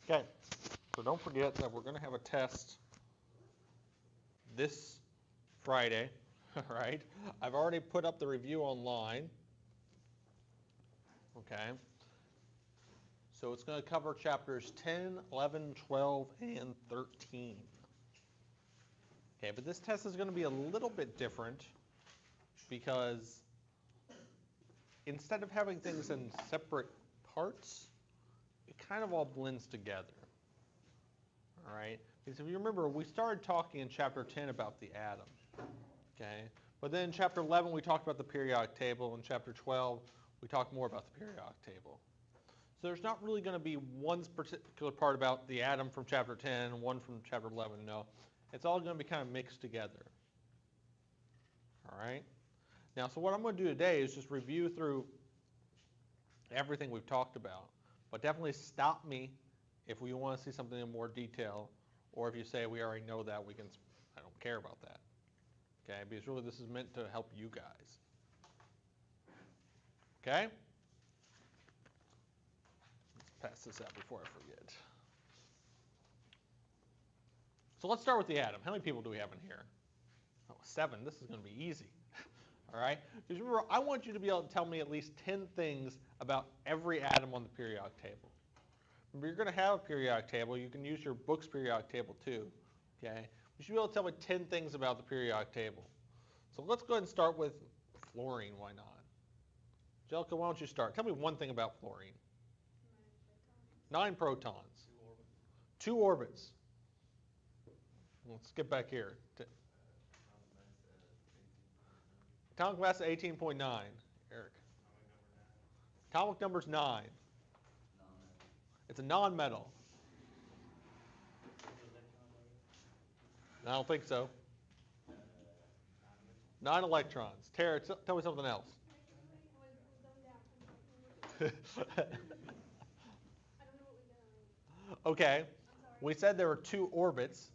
Okay, so don't forget that we're going to have a test this Friday, all right? I've already put up the review online, okay? So it's going to cover chapters 10, 11, 12, and 13. Okay, but this test is going to be a little bit different because instead of having things in separate parts, it kind of all blends together. All right? Because if you remember, we started talking in chapter 10 about the atom. Okay? But then in chapter 11, we talked about the periodic table. In chapter 12, we talked more about the periodic table. So there's not really going to be one particular part about the atom from chapter 10 and one from chapter 11. No. It's all going to be kind of mixed together. All right? Now, so what I'm going to do today is just review through everything we've talked about. But definitely stop me if we want to see something in more detail, or if you say we already know that, I don't care about that. Okay? Because really this is meant to help you guys. Okay? Let's pass this out before I forget. So let's start with the atom. How many people do we have in here? Oh, 7. This is going to be easy. All right? Because remember, I want you to be able to tell me at least 10 things about every atom on the periodic table. Remember, you're going to have a periodic table. You can use your book's periodic table too. Okay? You should be able to tell me 10 things about the periodic table. So let's go ahead and start with fluorine. Why not? Angelica, why don't you start? Tell me one thing about fluorine. 9 protons. 2 orbits. Let's get back here. Atomic mass of 18.9. Eric. Atomic number is 9. It's a non-metal. I don't think so. 9 electrons. Tara, tell me something else. Okay. We said there were 2 orbits.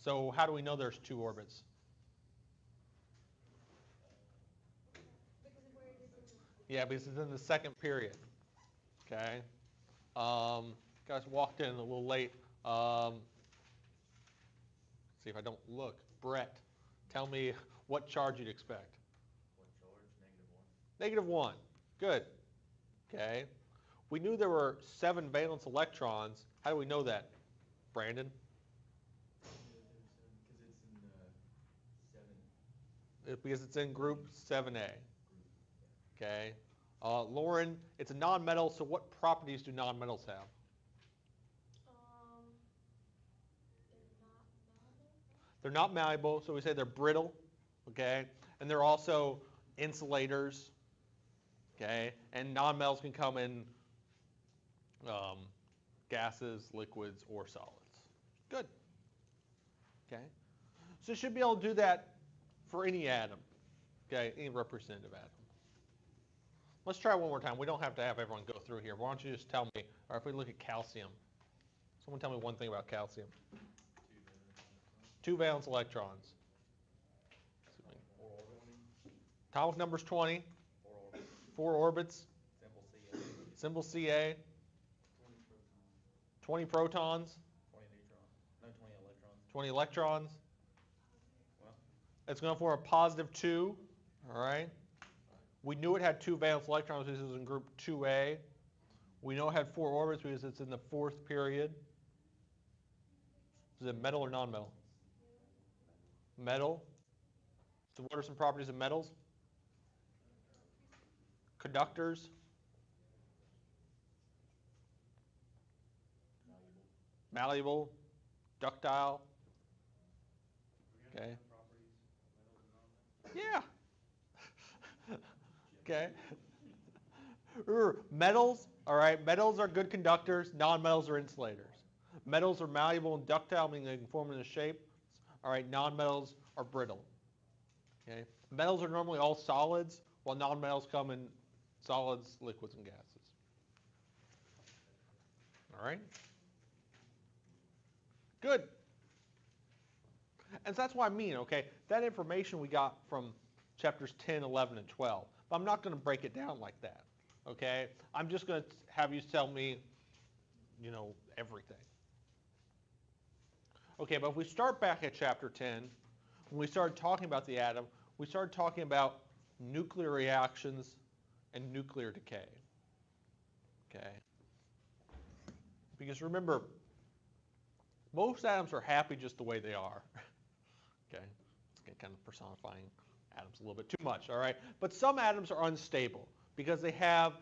So how do we know there's 2 orbits? Yeah, because it's in the second period. Okay. Guys walked in a little late. See if I don't look. Brett, tell me what charge you'd expect. What charge? -1. -1. Good. Okay. We knew there were 7 valence electrons. How do we know that, Brandon? Because it's in group 7A. Okay. Lauren, it's a nonmetal, so what properties do nonmetals have? They're not malleable, so we say they're brittle, okay? And they're also insulators, okay? And nonmetals can come in gases, liquids, or solids. Good. Okay. So you should be able to do that for any atom, okay? Any representative atom. Let's try one more time. We don't have to have everyone go through here. Why don't you just tell me, or if we look at calcium, someone tell me one thing about calcium. 2 valence electrons. Atomic number's 20. 4 orbits. Symbol Ca. 20 protons. 20 electrons. It's going to form a positive 2. All right. We knew it had 2 valence electrons because it was in group 2A. We know it had 4 orbits because it's in the 4th period. Is it metal or non-metal? Metal. So what are some properties of metals? Conductors. Malleable. Ductile. Okay. Yeah. Okay. Metals, all right, metals are good conductors, non-metals are insulators. Metals are malleable and ductile, meaning they can form in a shape. All right, non-metals are brittle. Okay. Metals are normally all solids, while non-metals come in solids, liquids, and gases. All right? Good. And so that's what I mean, okay? That information we got from chapters 10, 11, and 12. But I'm not going to break it down like that, okay? I'm just going to have you tell me everything. Okay, but if we start back at chapter 10, when we started talking about the atom, we started talking about nuclear reactions and nuclear decay. Okay? Because remember, most atoms are happy just the way they are. Okay? It's kind of personifying atoms a little bit too much, all right? But some atoms are unstable because they have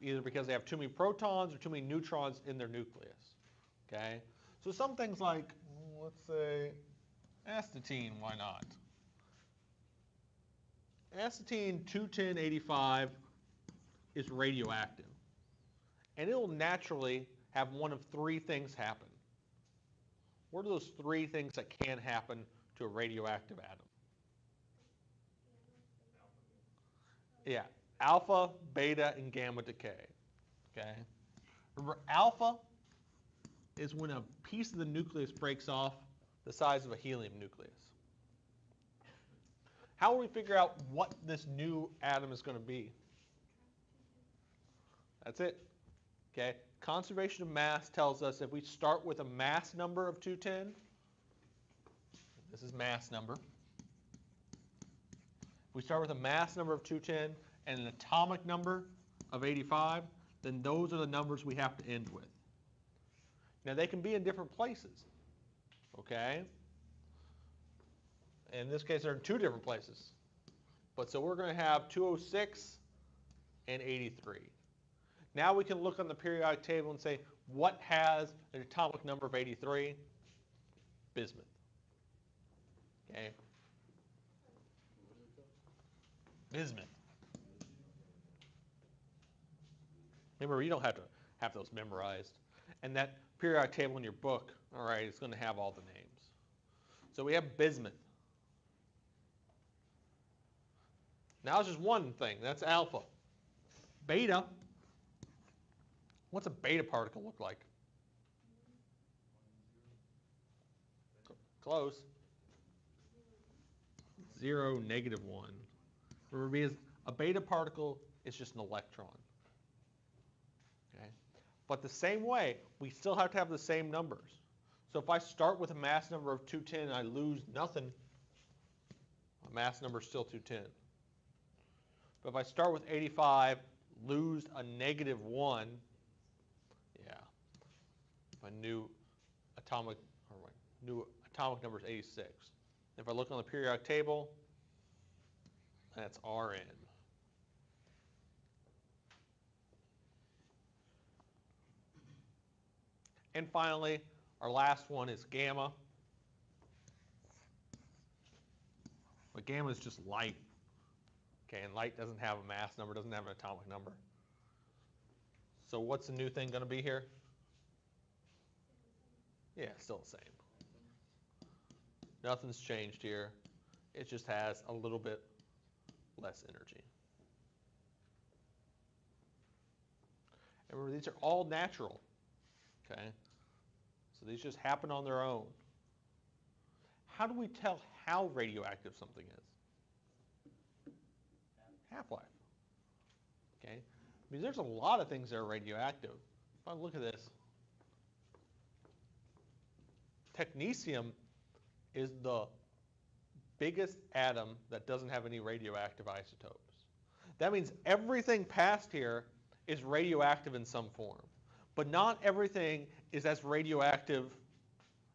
either because they have too many protons or too many neutrons in their nucleus. Okay? So some things like, let's say, astatine, why not? Astatine 21085 is radioactive. And it will naturally have one of three things happen. What are those three things that can happen to a radioactive atom? Yeah, alpha, beta, and gamma decay. Okay? Remember, alpha is when a piece of the nucleus breaks off the size of a helium nucleus. How will we figure out what this new atom is going to be? That's it. Okay? Conservation of mass tells us if we start with a mass number of 210, this is mass number. If we start with a mass number of 210 and an atomic number of 85, then those are the numbers we have to end with. Now, they can be in different places. Okay? In this case, they're in two different places. But so we're going to have 206 and 83. Now we can look on the periodic table and say, what has an atomic number of 83? Bismuth. Okay? Bismuth. Remember, you don't have to have those memorized. And that periodic table in your book, all right, is going to have all the names. So we have bismuth. Now it's just one thing. That's alpha. Beta. What's a beta particle look like? Close. 0, -1. Remember, because a beta particle is just an electron. Okay? But the same way, we still have to have the same numbers. So if I start with a mass number of 210 and I lose nothing, my mass number is still 210. But if I start with 85, lose a -1, yeah, my new atomic number is 86. If I look on the periodic table, that's Rn. And finally, our last one is gamma. But gamma is just light. Okay, and light doesn't have a mass number, doesn't have an atomic number. So what's the new thing going to be here? Yeah, still the same. Nothing's changed here. It just has a little bit less energy. And remember, these are all natural. Okay? So these just happen on their own. How do we tell how radioactive something is? Half-life. Okay? Because there's a lot of things that are radioactive. If I look at this, technetium is the biggest atom that doesn't have any radioactive isotopes. That means everything past here is radioactive in some form. But not everything is as radioactive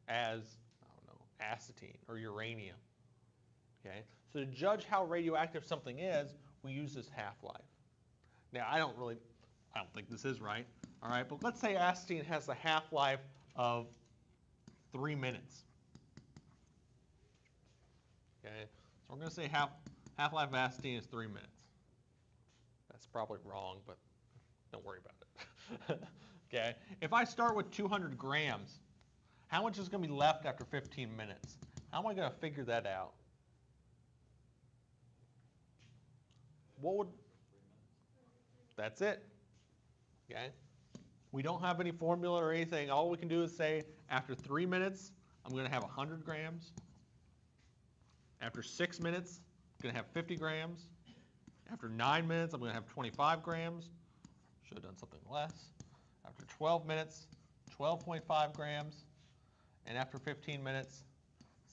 as, astatine or uranium. Okay? So to judge how radioactive something is, we use this half-life. Now, I don't think this is right. All right, but let's say astatine has a half-life of 3 minutes. Okay, so we're going to say half-life of astatine is 3 minutes. That's probably wrong, but don't worry about it. Okay, if I start with 200 grams, how much is going to be left after 15 minutes? How am I going to figure that out? That's it. Okay, we don't have any formula or anything. All we can do is say after 3 minutes, I'm going to have 100 grams. After 6 minutes, I'm going to have 50 grams. After 9 minutes, I'm going to have 25 grams. Should have done something less. After 12 minutes, 12.5 grams. And after 15 minutes,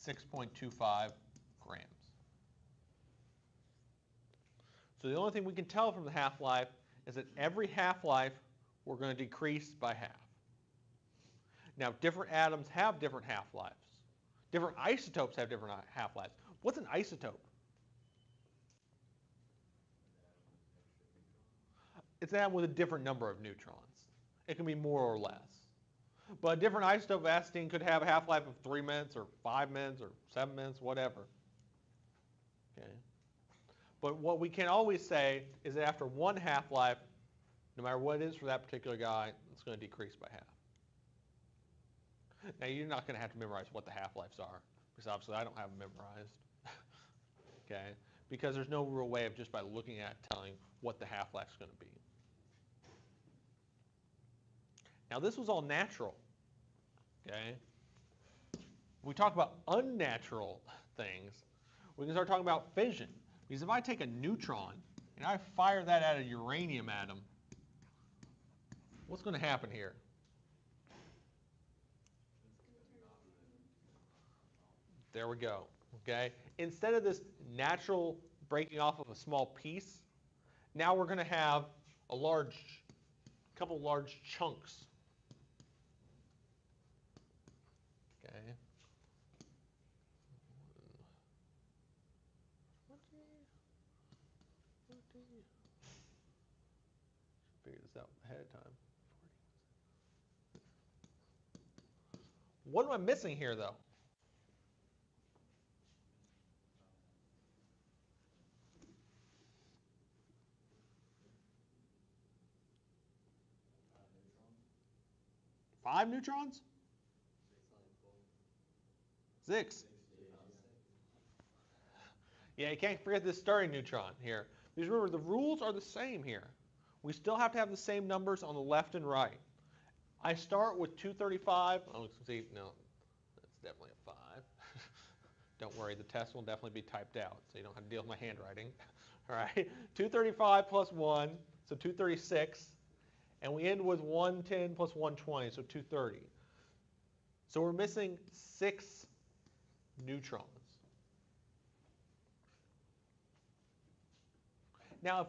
6.25 grams. So the only thing we can tell from the half-life is that every half-life we're going to decrease by half. Now, different atoms have different half-lives. Different isotopes have different half-lives. What's an isotope? It's an atom with a different number of neutrons. It can be more or less. But a different isotope of acetine could have a half-life of 3 minutes or 5 minutes or 7 minutes, whatever. Okay. But what we can always say is that after one half-life, no matter what it is for that particular guy, it's going to decrease by half. Now, you're not going to have to memorize what the half-lives are, because obviously I don't have them memorized. Okay? Because there's no real way of just by looking at it telling what the half-life is going to be. Now, this was all natural. Okay? When we talk about unnatural things, we can start talking about fission. Because if I take a neutron and I fire that at a uranium atom, what's going to happen here? There we go. Okay? Instead of this natural breaking off of a small piece, now we're going to have a couple large chunks. Okay? Figure this out ahead of time. What am I missing here, though? Five neutrons? 6. Yeah, you can't forget this starting neutron here. Because remember, the rules are the same here. We still have to have the same numbers on the left and right. I start with 235. Oh, see, no, that's definitely a 5. Don't worry, the test will definitely be typed out, so you don't have to deal with my handwriting. All right, 235 plus 1, so 236. And we end with 110 plus 120, so 230. So we're missing 6 neutrons. Now, if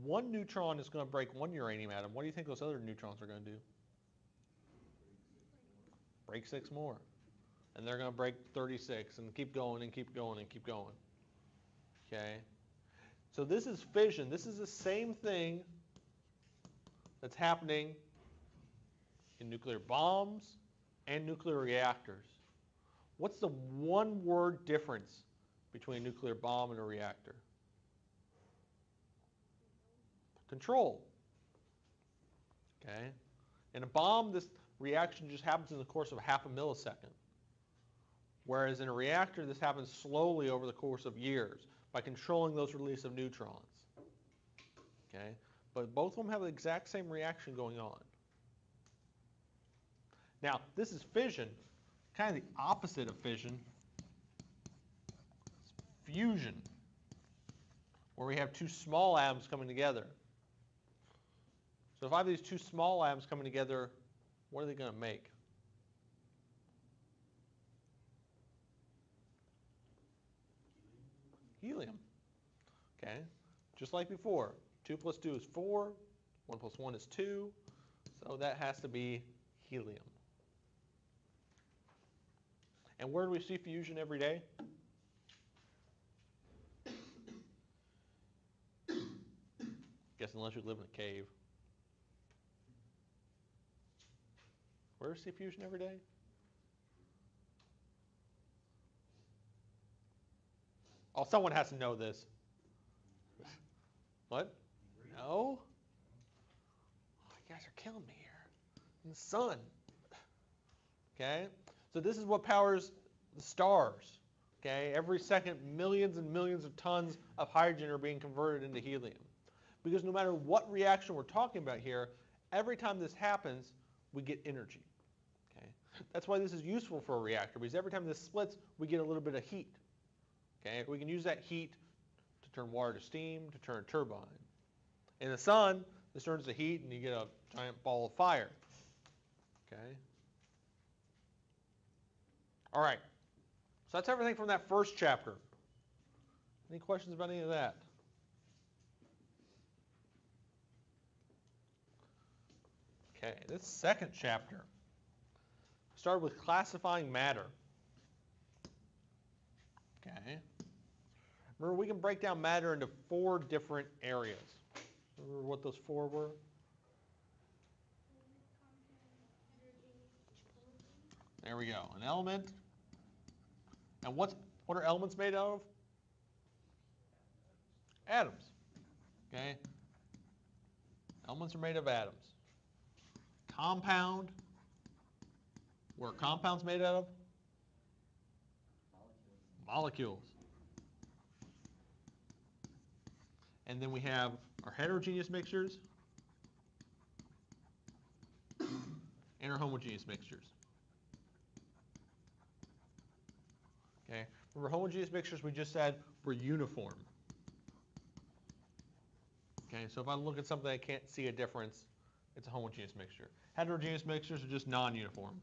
one neutron is going to break one uranium atom, what do you think those other neutrons are going to do? Break 6 more. And they're going to break 36 and keep going and keep going and keep going. Okay? So this is fission. This is the same thing that's happening in nuclear bombs and nuclear reactors. What's the one-word difference between a nuclear bomb and a reactor? Control. Okay? In a bomb, this reaction just happens in the course of half a millisecond. Whereas in a reactor, this happens slowly over the course of years by controlling those release of neutrons. Okay? But both of them have the exact same reaction going on. Now, this is fission, kind of the opposite of fission. It's fusion, where we have two small atoms coming together. So if I have these two small atoms coming together, what are they going to make? Helium. Okay? Just like before. 2 plus 2 is 4. 1 plus 1 is 2. So that has to be helium. And where do we see fusion every day? Guess unless you live in a cave. Where do we see fusion every day? Oh, someone has to know this. What? No? Oh, you guys are killing me here. In the sun. Okay? So this is what powers the stars. Okay? Every second, millions and millions of tons of hydrogen are being converted into helium. Because no matter what reaction we're talking about here, every time this happens, we get energy. Okay? That's why this is useful for a reactor, because every time this splits, we get a little bit of heat. Okay? We can use that heat to turn water to steam, to turn a turbine. In the sun, This turns to heat, and you get a giant ball of fire. Okay. All right. So that's everything from that first chapter. Any questions about any of that? Okay, this second chapter started with classifying matter. Okay. Remember, we can break down matter into 4 different areas. Remember what those 4 were? There we go. An element. And what are elements made out of? Atoms. Okay. Elements are made of atoms. Compound. What are compounds made out of? Molecules. And then we have our heterogeneous mixtures and our homogeneous mixtures. Okay. Remember, homogeneous mixtures, we just said, were uniform. Okay, so if I look at something I can't see a difference, it's a homogeneous mixture. Heterogeneous mixtures are just non-uniform.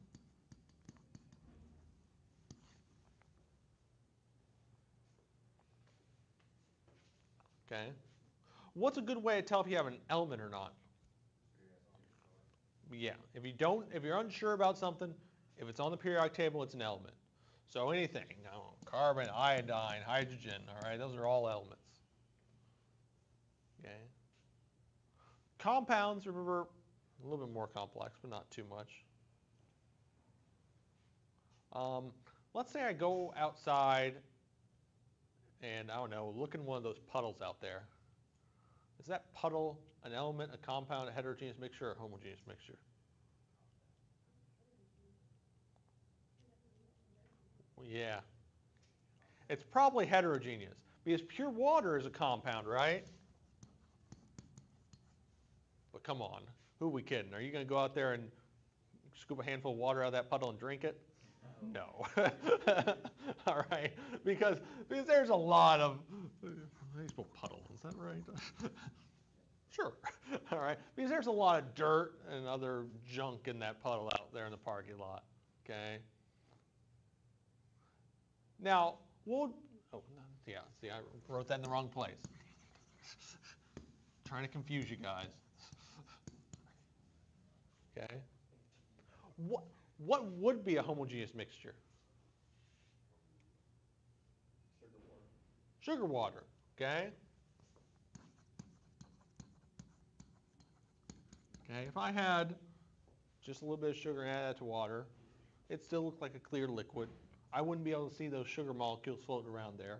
Okay. What's a good way to tell if you have an element or not? Yeah, if you're unsure about something, if it's on the periodic table, it's an element. So anything, carbon, iodine, hydrogen, all right, those are all elements. Okay. Compounds, remember, a little bit more complex, but not too much. Let's say I go outside and, I don't know, look in one of those puddles out there. Is that puddle an element, a compound, a heterogeneous mixture, or a homogeneous mixture? Yeah. It's probably heterogeneous because pure water is a compound, right? But come on, who are we kidding? Are you going to go out there and scoop a handful of water out of that puddle and drink it? No. All right, because there's a lot of, I spell puddle, is that right? Sure. All right, because there's a lot of dirt and other junk in that puddle out there in the parking lot. Okay. Now, yeah, see, I wrote that in the wrong place. Trying to confuse you guys. Okay. What would be a homogeneous mixture? Sugar water. Okay. Okay. If I had just a little bit of sugar and add that to water, it still looked like a clear liquid. I wouldn't be able to see those sugar molecules floating around there.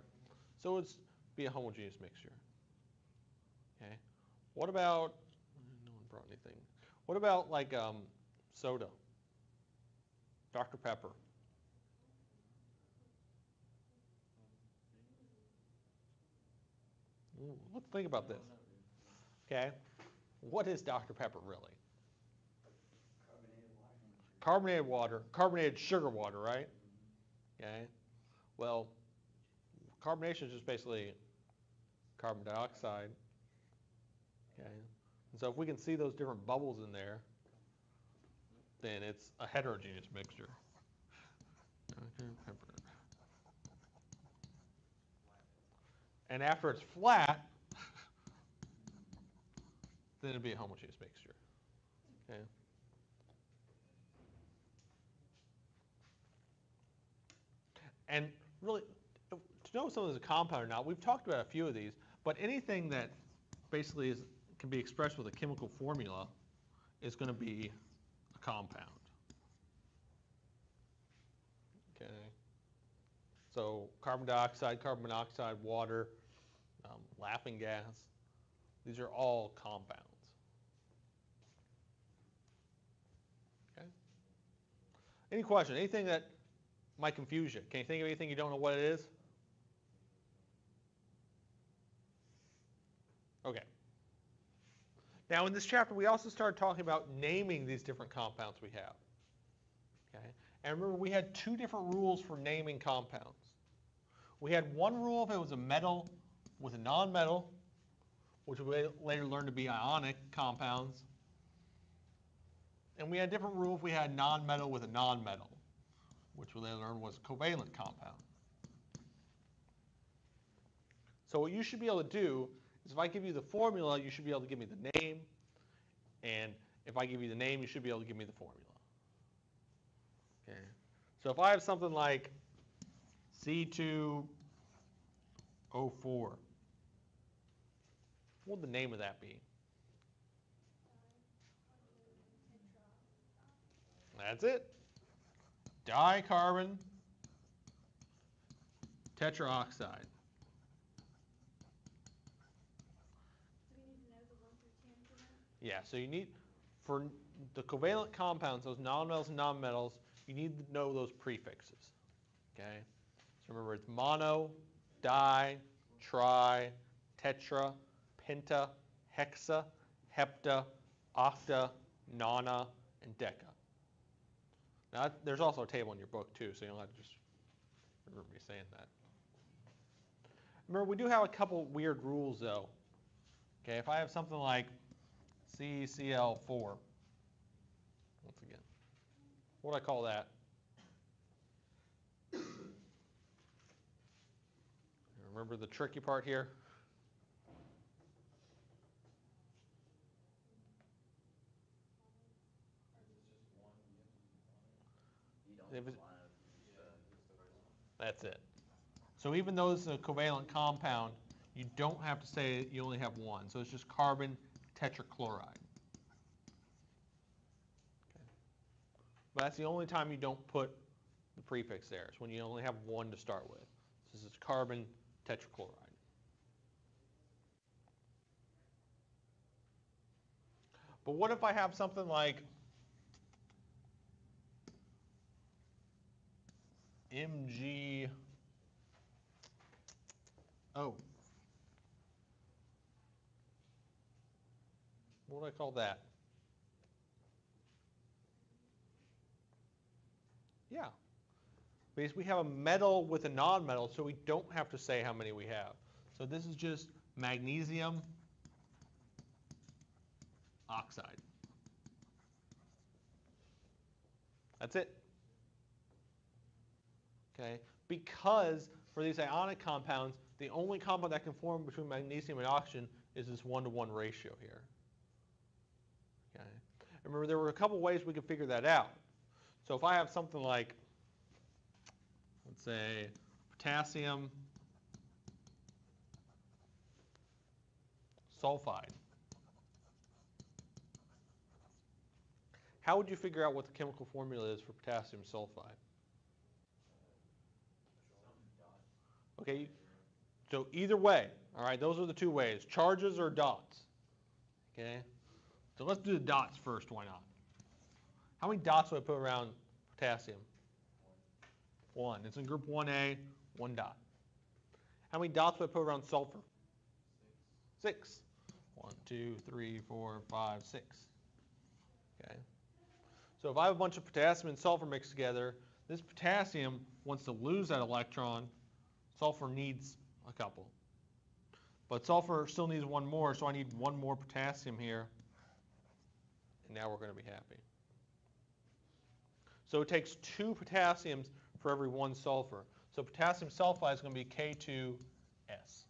So it'd be a homogeneous mixture. Okay. What about, no one brought anything. What about like soda? Dr. Pepper. Let's think about this. Okay. What is Dr. Pepper really? Carbonated water, carbonated sugar water, right? Okay. Well, carbonation is just basically carbon dioxide. Okay. And so if we can see those different bubbles in there, then it's a heterogeneous mixture. Dr. Pepper. And after it's flat, then it'd be a homogeneous mixture. Okay. And really, to know if something is a compound or not, we've talked about a few of these, but anything that basically can be expressed with a chemical formula is going to be a compound. Okay. So carbon dioxide, carbon monoxide, water, laughing gas, these are all compounds. Okay. Any question? Anything that might confuse you? Can you think of anything you don't know what it is? Okay. Now in this chapter, we also started talking about naming these different compounds we have. Okay. And remember, we had 2 different rules for naming compounds. We had one rule if it was a metal with a nonmetal, which we later learned to be ionic compounds. And we had a different rule if we had non-metal with a non-metal, which we later learned was covalent compound. So what you should be able to do is if I give you the formula, you should be able to give me the name. And if I give you the name, you should be able to give me the formula. Okay. So if I have something like C2O4, what would the name of that be? That's it. Dicarbon tetraoxide. Yeah, so you need, for the covalent compounds, those nonmetals and nonmetals, you need to know those prefixes. Okay? So remember, it's mono, di, tri, tetra, penta, hexa, hepta, octa, nona, and deca. Now, there's also a table in your book, too, so you don't have to just remember me saying that. Remember, we do have a couple weird rules, though. Okay, if I have something like CCl4, once again, what do I call that? Remember the tricky part here? That's it. So even though it's a covalent compound, you don't have to say you only have one. So it's just carbon tetrachloride. Okay. But that's the only time you don't put the prefix there. It's when you only have one to start with. So this is carbon tetrachloride. But what if I have something like MgO? What do I call that? Yeah. Because we have a metal with a non-metal, so we don't have to say how many we have. So this is just magnesium oxide. That's it. Okay? Because for these ionic compounds, the only compound that can form between magnesium and oxygen is this 1-to-1 ratio here. Okay? And remember, there were a couple ways we could figure that out. So if I have something like, let's say, potassium sulfide, how would you figure out what the chemical formula is for potassium sulfide? Okay, so either way, all right, those are the two ways, charges or dots. Okay, so let's do the dots first, why not? How many dots would I put around potassium? One. It's in group 1A, 1 dot. How many dots would I put around sulfur? 6. 1, 2, 3, 4, 5, 6. Okay. So if I have a bunch of potassium and sulfur mixed together, this potassium wants to lose that electron. Sulfur needs a couple. But sulfur still needs one more, so I need one more potassium here. And now we're going to be happy. So it takes 2 potassiums for every 1 sulfur. So potassium sulfide is going to be K2S.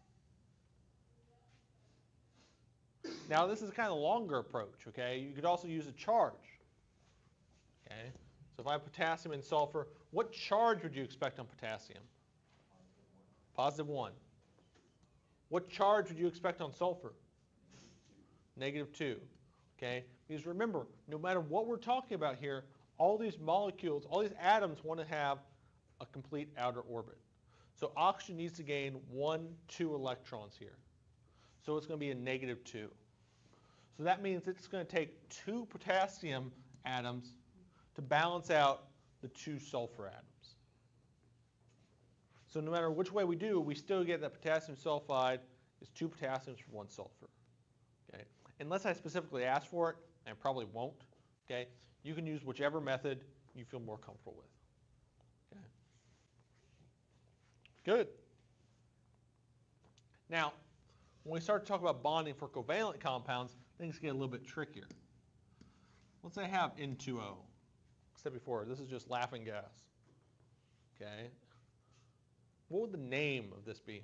Now this is kind of a longer approach, okay? You could also use a charge. Okay? So if I have potassium and sulfur, what charge would you expect on potassium? +1. What charge would you expect on sulfur? -2. Okay? Because remember, no matter what we're talking about here, all these molecules, all these atoms want to have a complete outer orbit. So oxygen needs to gain 1, 2 electrons here. So it's going to be a -2. So that means it's going to take 2 potassium atoms to balance out the 2 sulfur atoms. So no matter which way we do, we still get that potassium sulfide is 2 potassiums for 1 sulfur. Okay? Unless I specifically ask for it, and I probably won't, okay, you can use whichever method you feel more comfortable with. Okay? Good. Now, when we start to talk about bonding for covalent compounds, things get a little bit trickier. Let's say I have N2O. I said before, this is just laughing gas. Okay. What would the name of this be?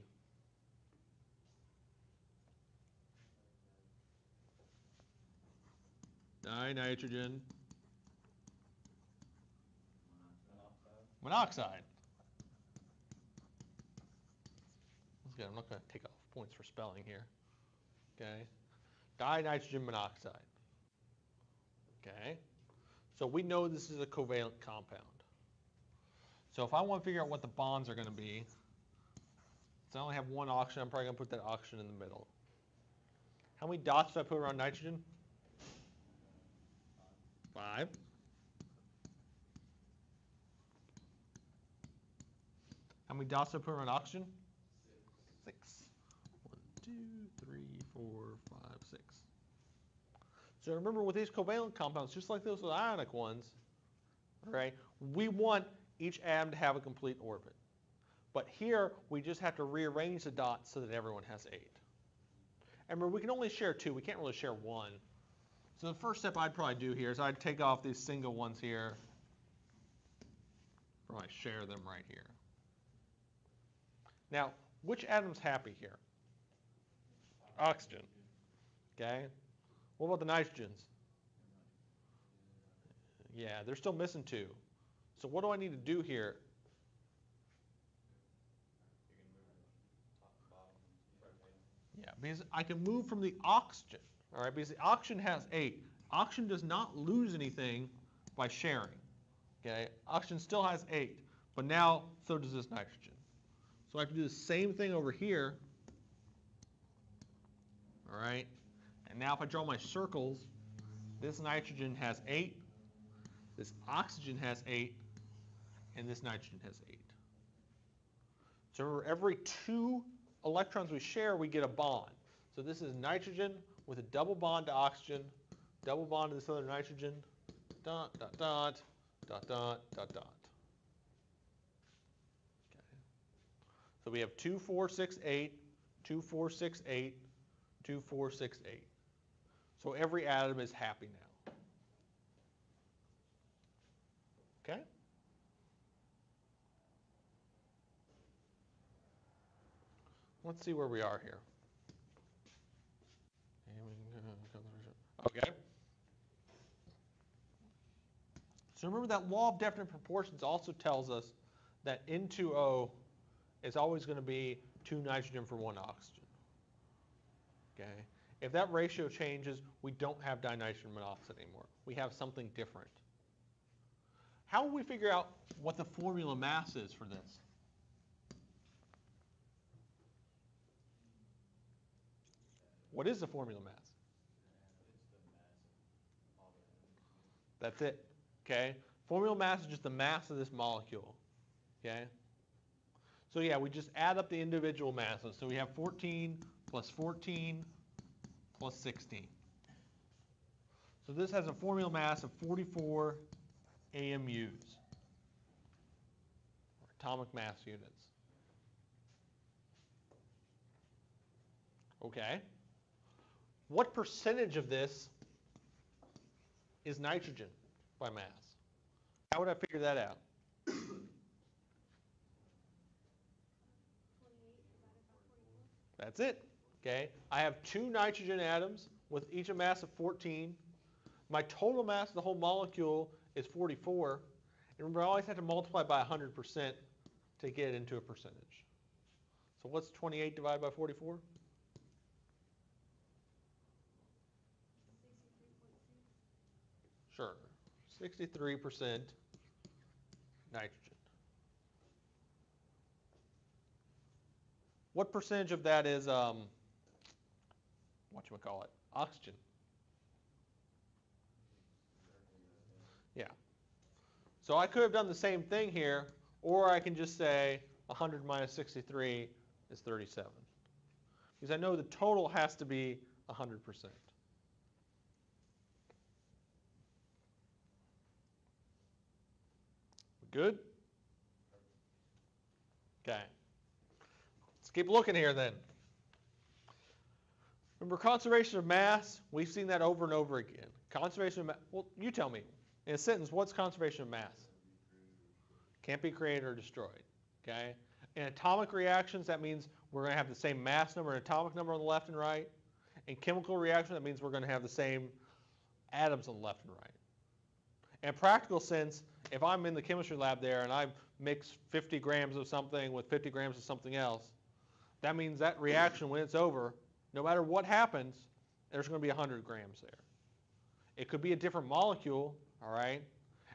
Dinitrogen monoxide. That's good. I'm not going to take off points for spelling here. Okay. Dinitrogen monoxide. Okay. So we know this is a covalent compound. So if I want to figure out what the bonds are going to be, since I only have one oxygen, I'm probably going to put that oxygen in the middle. How many dots do I put around nitrogen? 5. How many dots do I put around oxygen? 6. 1, 2, 3, 4, 5, 6. So remember with these covalent compounds, just like those with ionic ones, right, we want each atom to have a complete orbit. But here, we just have to rearrange the dots so that everyone has 8. And remember, we can only share 2. We can't really share 1. So the first step I'd probably do here is I'd take off these single ones here. Probably share them right here. Now, which atom's happy here? Oxygen. Okay. What about the nitrogens? Yeah, they're still missing 2. So what do I need to do here? Yeah, because I can move from the oxygen, all right, because the oxygen has 8. Oxygen does not lose anything by sharing, okay? Oxygen still has 8, but now so does this nitrogen. So I have to do the same thing over here, all right? And now if I draw my circles, this nitrogen has 8, this oxygen has 8, and this nitrogen has 8. So remember, every 2 electrons we share, we get a bond. So this is nitrogen with a double bond to oxygen, double bond to this other nitrogen, dot, dot, dot, dot, dot, dot, dot. Okay. So we have 2, 4, 6, 8, 2, 4, 6, 8, 2, 4, 6, 8. So every atom is happy now. Okay? Let's see where we are here. Okay. So remember that law of definite proportions also tells us that N2O is always going to be 2 nitrogen for 1 oxygen. Okay. If that ratio changes, we don't have dinitrogen monoxide anymore. We have something different. How will we figure out what the formula mass is for this? What is the formula mass? That's it. Okay. Formula mass is just the mass of this molecule. Okay. So yeah, we just add up the individual masses. So we have 14 plus 14 plus 16. So this has a formula mass of 44 AMUs, or atomic mass units. Okay. What percentage of this is nitrogen by mass? How would I figure that out? That's it. Okay. I have 2 nitrogen atoms with each a mass of 14. My total mass of the whole molecule is 44. And remember, I always have to multiply by 100% to get into a percentage. So what's 28 divided by 44? 63.6. Sure. 63% nitrogen. What percentage of that is, whatchamacallit, oxygen? Yeah. So I could have done the same thing here, or I can just say 100 minus 63 is 37. Because I know the total has to be 100%. Good? Okay. Let's keep looking here then. Remember conservation of mass? We've seen that over and over again. Conservation of mass, well, you tell me. In a sentence, what's conservation of mass? Can't be created or destroyed, okay? In atomic reactions, that means we're going to have the same mass number and atomic number on the left and right. In chemical reaction, that means we're going to have the same atoms on the left and right. In a practical sense, if I'm in the chemistry lab there and I mix 50 grams of something with 50 grams of something else, that means that reaction, when it's over, no matter what happens, there's going to be 100 grams there. It could be a different molecule, all right?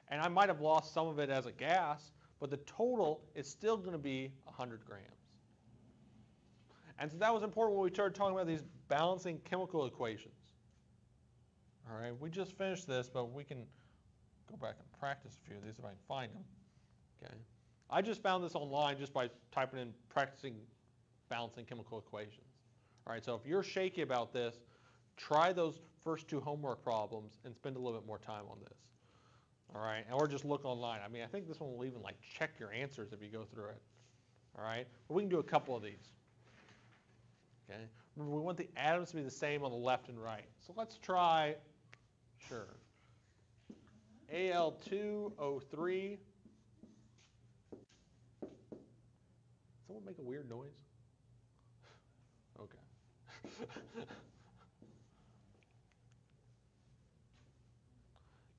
And I might have lost some of it as a gas, but the total is still going to be 100 grams. And so that was important when we started talking about these balancing chemical equations. All right, we just finished this, but we can go back and practice a few of these if I can find them. Okay, I just found this online just by typing in practicing balancing chemical equations. All right, so if you're shaky about this, try those first two homework problems and spend a little bit more time on this. All right, or just look online. I mean, I think this one will even like check your answers if you go through it. All right, but we can do a couple of these. Okay, remember we want the atoms to be the same on the left and right. So let's try, sure, Al2O3. Someone make a weird noise? Okay.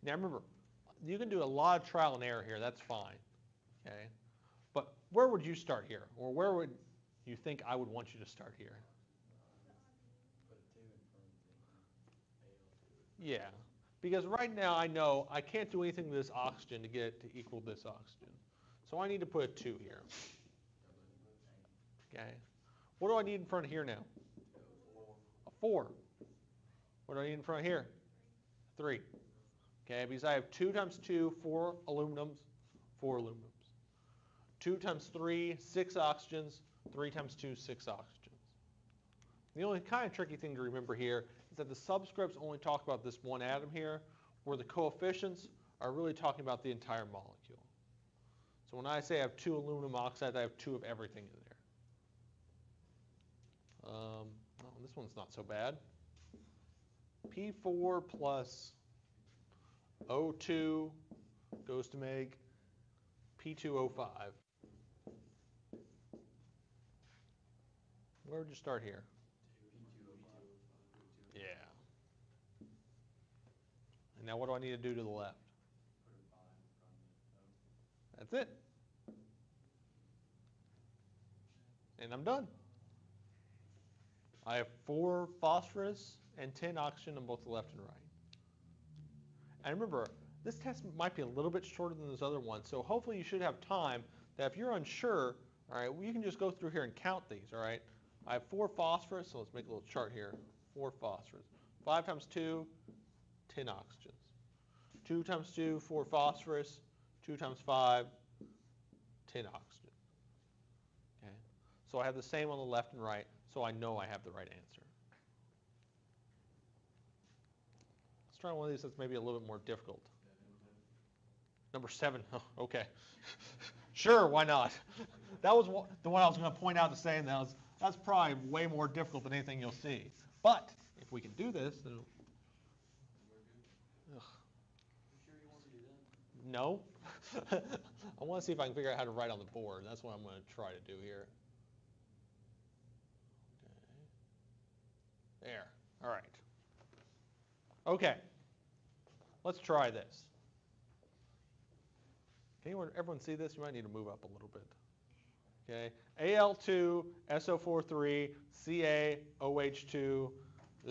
Now remember, you can do a lot of trial and error here. That's fine. Okay, but where would you start here, or where would you think I would want you to start here? Yeah, because right now I know I can't do anything to this oxygen to get it to equal this oxygen. So I need to put a 2 here. Okay. What do I need in front of here now? A 4. What do I need in front of here? 3. Okay, because I have 2 times 2, 4 aluminums, 4 aluminums. 2 times 3, 6 oxygens. 3 times 2, 6 oxygens. The only kind of tricky thing to remember here is that the subscripts only talk about this one atom here, where the coefficients are really talking about the entire molecule. So when I say I have 2 aluminum oxides, I have 2 of everything in there. Oh, this one's not so bad. P4 plus O2 goes to make P2O5. Where would you start here? Yeah. And now what do I need to do to the left? That's it. And I'm done. I have 4 phosphorus and 10 oxygen on both the left and right. And remember, this test might be a little bit shorter than those other ones, so hopefully you should have time that if you're unsure, all right, well, you can just go through here and count these, all right? I have 4 phosphorus, so let's make a little chart here. 4 phosphorus. 5 times 2, 10 oxygens. 2 times 2, 4 phosphorus. 2 times 5, 10 oxygen. Okay? So I have the same on the left and right, so I know I have the right answer. Let's try one of these that's maybe a little bit more difficult. Number 7. Oh, okay. Sure, why not? That was the one I was going to point out to say, and that's probably way more difficult than anything you'll see. But if we can do this, then... No. I want to see if I can figure out how to write on the board. That's what I'm going to try to do here. Okay. There. All right. Okay. Let's try this. Can everyone see this? You might need to move up a little bit. Okay. Al2, SO43, CaOH2.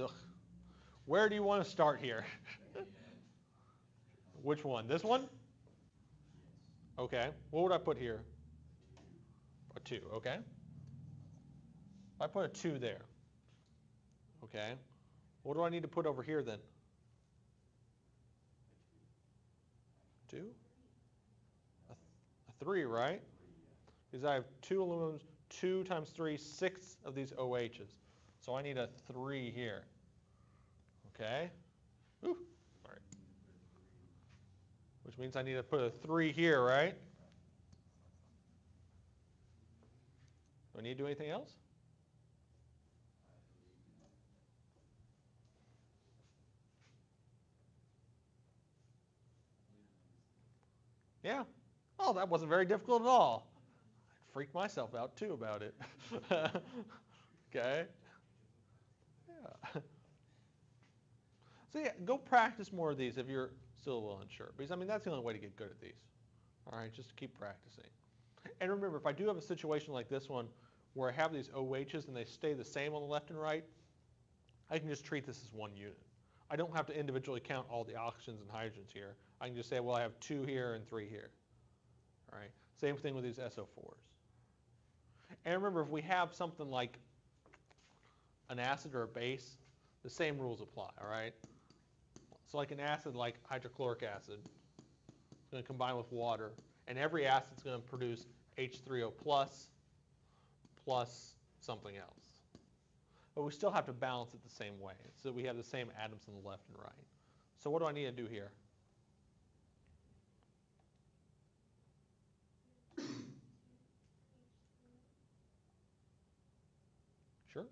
Ugh. Where do you want to start here? Which one? This one? Okay. What would I put here? A 2. Okay. I put a 2 there. Okay. What do I need to put over here then? 2? A 3, right? Because I have 2 aluminums, 2 times 3, 6 of these OHs. So I need a 3 here. Okay. Ooh. All right. Which means I need to put a 3 here, right? Do I need to do anything else? Yeah. Oh, that wasn't very difficult at all. I freaked myself out too about it. Okay. Yeah. So yeah, go practice more of these if you're still a little unsure. Because I mean, that's the only way to get good at these. All right, just keep practicing. And remember, if I do have a situation like this one where I have these OHs and they stay the same on the left and right, I can just treat this as one unit. I don't have to individually count all the oxygens and hydrogens here. I can just say, well, I have 2 here and 3 here. All right. Same thing with these SO4s. And remember, if we have something like an acid or a base, the same rules apply, all right? So like an acid like hydrochloric acid, it's going to combine with water, and every acid is going to produce H3O plus something else. But we still have to balance it the same way, so we have the same atoms on the left and right. So what do I need to do here? Sure?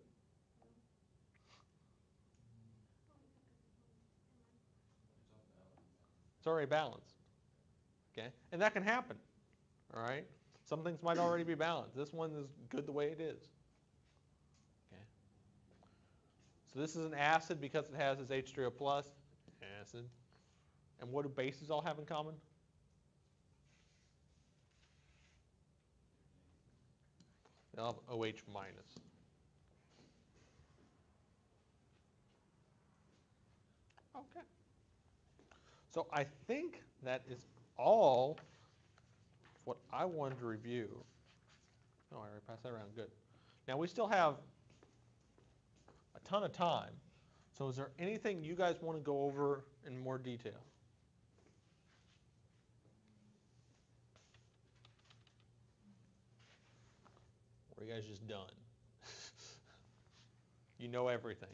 It's already balanced. Okay? And that can happen. All right? Some things might already be balanced. This one is good the way it is. Okay? So this is an acid because it has this H3O plus acid. And what do bases all have in common? They all have OH minus. Okay. So I think that is all what I wanted to review. Oh, I already passed that around. Good. Now we still have a ton of time. So is there anything you guys want to go over in more detail? Or are you guys just done? You know everything.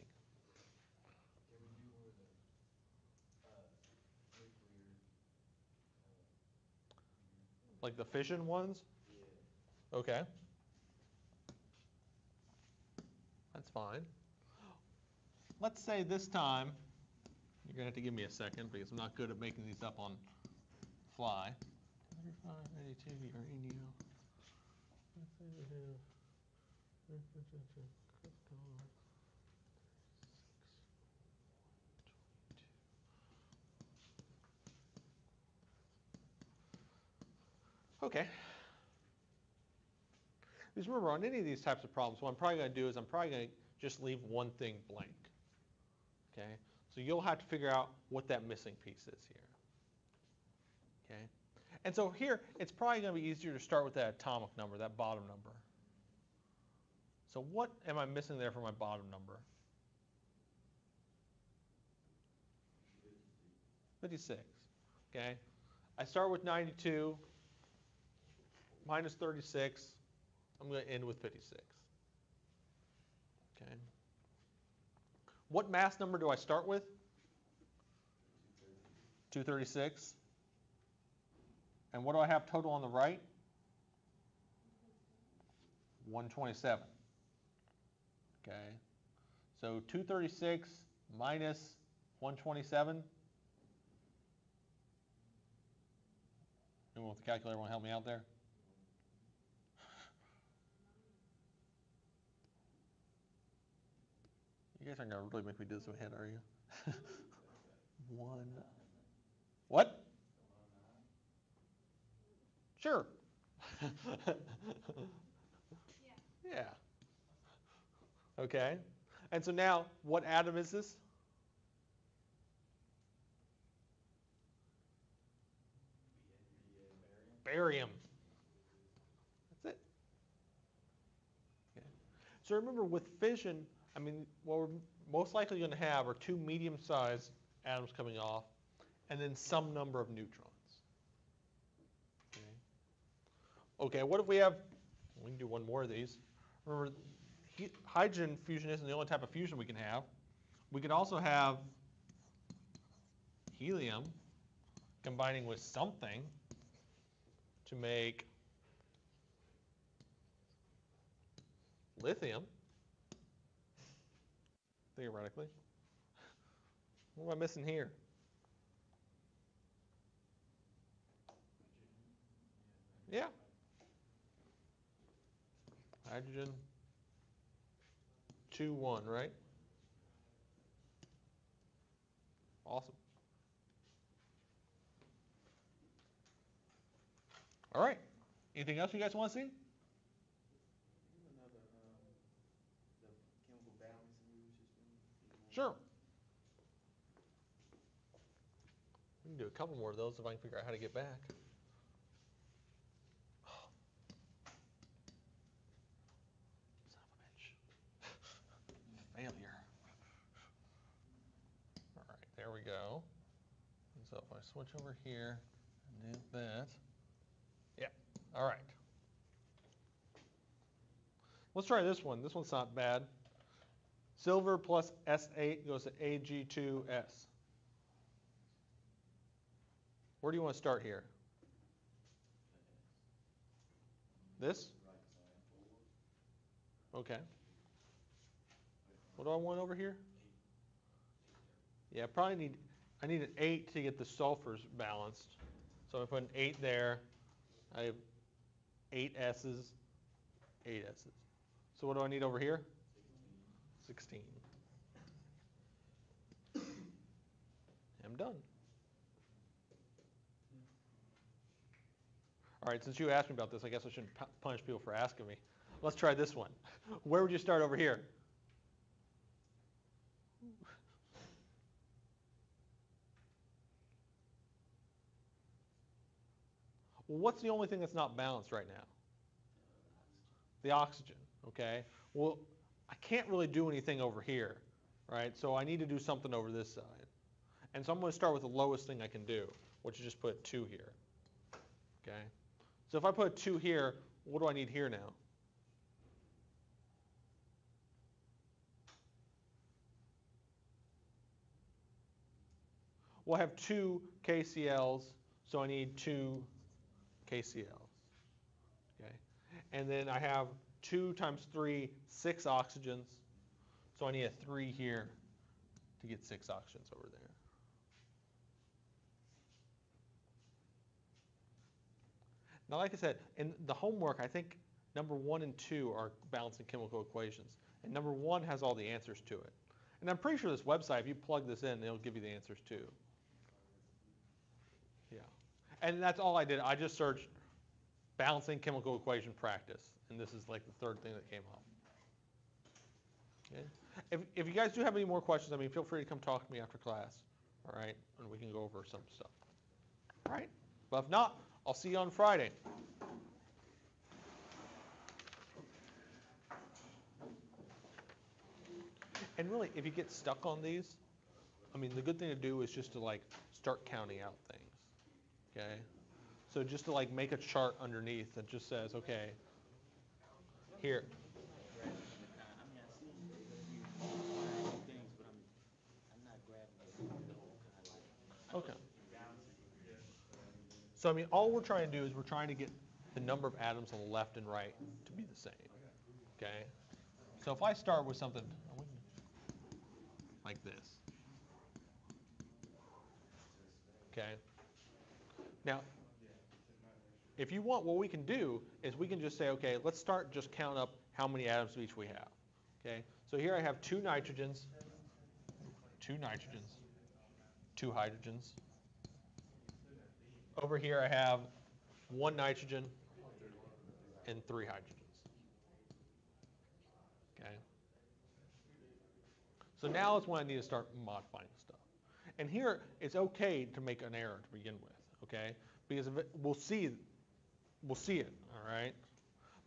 Like the fission ones? Okay. That's fine. Let's say this time, you're going to have to give me a second because I'm not good at making these up on fly. 35, 82, uranium. Okay. Because remember, on any of these types of problems, what I'm probably going to do is I'm probably going to just leave one thing blank. Okay? So you'll have to figure out what that missing piece is here. Okay? And so here, it's probably going to be easier to start with that atomic number, that bottom number. So what am I missing there for my bottom number? 56. Okay? I start with 92 minus 36. I'm going to end with 56. Okay? What mass number do I start with? 236. And what do I have total on the right? 127. Okay. So 236 minus 127. Anyone with the calculator want to help me out there? You guys aren't going to really make me do this in my head, are you? One. What? Sure. Yeah. Okay. And so now, what atom is this? Barium. That's it. Okay. So remember, with fission, I mean, what we're most likely going to have are 2 medium-sized atoms coming off, and then some number of neutrons. Okay, what if we have, we can do one more of these. Remember, hydrogen fusion isn't the only type of fusion we can have. We could also have helium combining with something to make lithium, theoretically. What am I missing here? Yeah. Hydrogen 2, 1, right? Awesome. All right. Anything else you guys want to see? The chemical balancing we was just doing. Sure. We can do a couple more of those if I can figure out how to get back. Son of a bitch. Failure. All right, there we go. And so if I switch over here and do that. Yeah, all right. Let's try this one. This one's not bad. Silver plus S8 goes to Ag2S. Where do you want to start here? This? Okay. What do I want over here? Yeah, I need an 8 to get the sulfurs balanced. So I put an 8 there. I have 8 S's, 8 S's. So what do I need over here? 16. I'm done. All right, since you asked me about this, I guess I shouldn't punish people for asking me. Let's try this one. Where would you start over here? Well, what's the only thing that's not balanced right now? The oxygen, okay? Well, I can't really do anything over here, right? So I need to do something over this side. And so I'm going to start with the lowest thing I can do, which is just put 2 here, okay? So if I put 2 here, what do I need here now? Well, I have 2 KCl's, so I need 2 KCl's, okay? And then I have 2 times 3, 6 oxygens, so I need a 3 here to get 6 oxygens over there. Now, like I said, in the homework, I think number 1 and 2 are balancing chemical equations, and number 1 has all the answers to it. And I'm pretty sure this website, if you plug this in, it'll give you the answers too. Yeah. And that's all I did. I just searched balancing chemical equation practice, and this is like the 3rd thing that came up. Okay. If you guys do have any more questions, I mean, feel free to come talk to me after class, all right? And we can go over some stuff. All right? But if not, I'll see you on Friday. And really, if you get stuck on these, I mean, the good thing to do is just to like start counting out things, okay? So just to like make a chart underneath that just says, okay, here. Okay. So I mean, all we're trying to do is we're trying to get the number of atoms on the left and right to be the same, okay? So if I start with something like this, okay? Now, if you want, what we can do is we can just say, okay, let's start just count up how many atoms of each we have, okay? So here I have 2 nitrogens, 2 nitrogens, 2 hydrogens. Over here I have 1 nitrogen and 3 hydrogens, okay? So now is when I need to start modifying stuff. And here it's okay to make an error to begin with, okay? Because we'll see it, all right?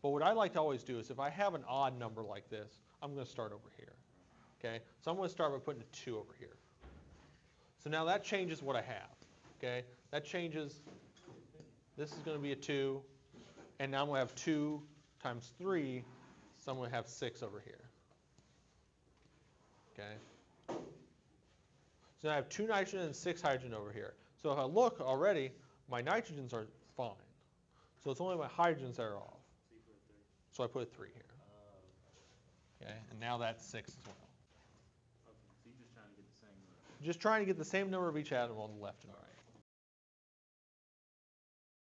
But what I like to always do is if I have an odd number like this, I'm going to start over here, okay? So I'm going to start by putting a 2 over here. So now that changes what I have, okay? That changes, this is going to be a 2, and now I'm going to have 2 times 3, so I'm going to have 6 over here, okay? So now I have 2 nitrogen and 6 hydrogen over here. So if I look already, my nitrogens are fine. So it's only my hydrogens that are off. So I put a 3 here. Okay, and now that's 6 as well. Okay, so you're just trying to get the same number. Just trying to get the same number of each atom on the left and right.